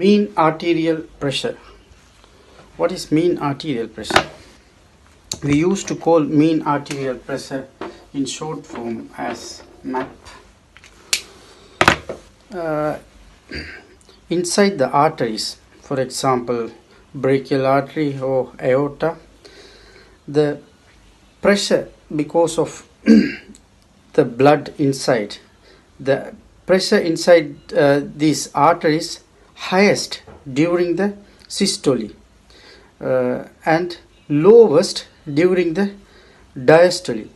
Mean arterial pressure. What is mean arterial pressure? We used to call mean arterial pressure in short form as MAP. Inside the arteries, for example, brachial artery or aorta, the pressure because of the blood inside, the pressure inside these arteries highest during the systole and lowest during the diastole.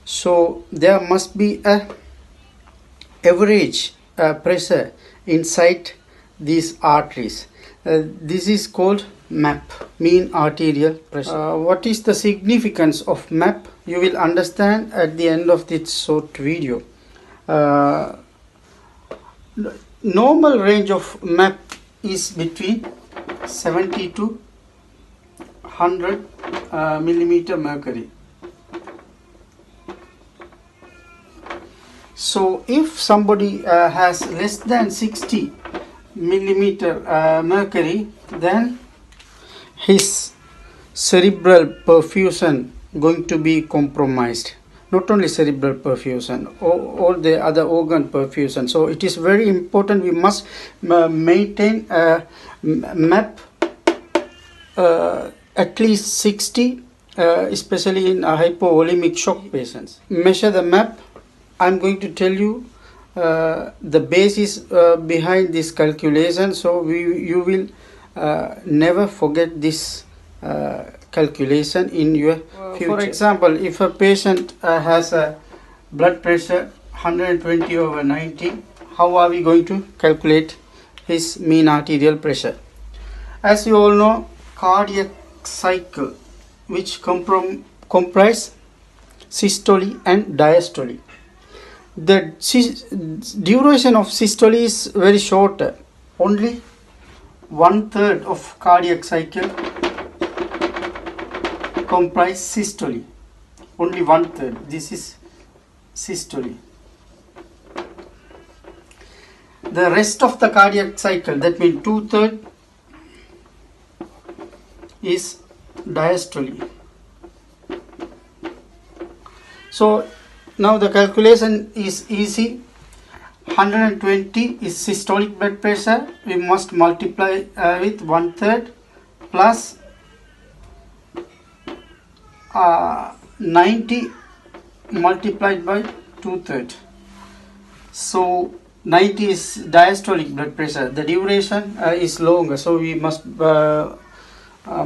So there must be a average pressure inside these arteries. This is called MAP, mean arterial pressure. What is the significance of MAP? You will understand at the end of this short video. Normal range of MAP is between 70 to 100 millimeter mercury. So if somebody has less than 60 millimeter mercury, then his cerebral perfusion going to be compromised. Not only cerebral perfusion, all the other organ perfusion. So it is very important. We must maintain a MAP at least 60, especially in hypovolemic shock patients. Measure the MAP. I'm going to tell you the basis behind this calculation, so you will never forget this calculation in your future. For example, if a patient has a blood pressure 120/90, how are we going to calculate his mean arterial pressure? As you all know, cardiac cycle, which comprise systole and diastole. The duration of systole is very short, only 1/3 of cardiac cycle comprise systole, only 1/3. This is systole. The rest of the cardiac cycle, that means 2/3, is diastole. So now the calculation is easy. 120 is systolic blood pressure. We must multiply with 1/3 plus 90 multiplied by 2/3. So 90 is diastolic blood pressure. The duration is longer, so we must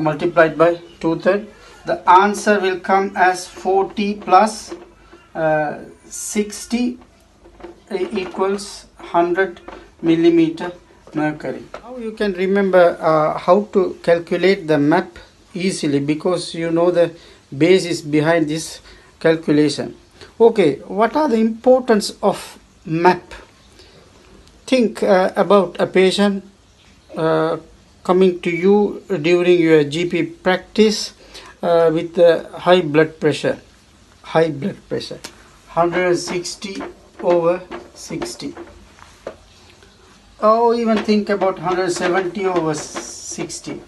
multiply by 2/3. The answer will come as 40 plus 60 equals 100 millimeter mercury. Now you can remember how to calculate the MAP easily, because you know the basis behind this calculation. Okay, what are the importance of MAP? Think about a patient coming to you during your GP practice with high blood pressure, 160/60, or even think about 170/60.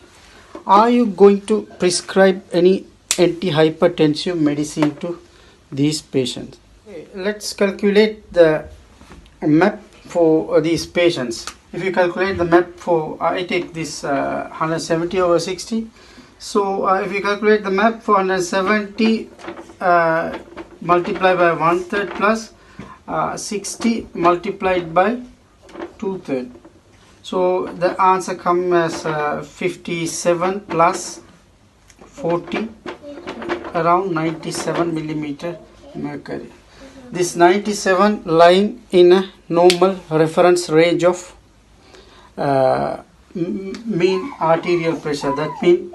Are you going to prescribe any antihypertensive medicine to these patients? Okay, let's calculate the MAP for these patients. If you calculate the MAP for, I take this 170/60. So if you calculate the MAP for 170, multiply by 1/3 plus 60 multiplied by 2/3. So the answer comes as 57 plus 40, around 97 millimeter mercury. This 97 lying in a normal reference range of mean arterial pressure. That means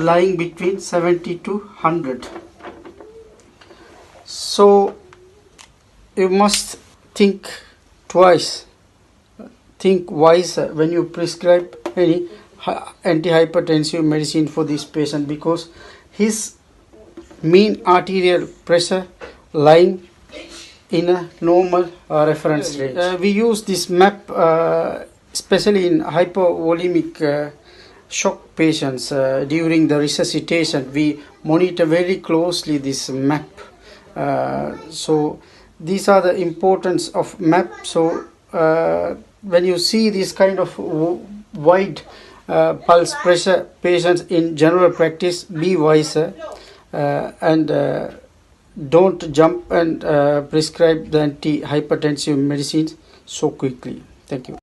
lying between 70 to 100. So you must think twice, think wiser when you prescribe any antihypertensive medicine for this patient, because his mean arterial pressure lying in a normal reference range. We use this MAP especially in hypovolemic shock patients during the resuscitation. We monitor very closely this map. So these are the importance of map. So when you see this kind of wide pulse pressure patients in general practice, be wiser and don't jump and prescribe the antihypertensive medicines so quickly. Thank you.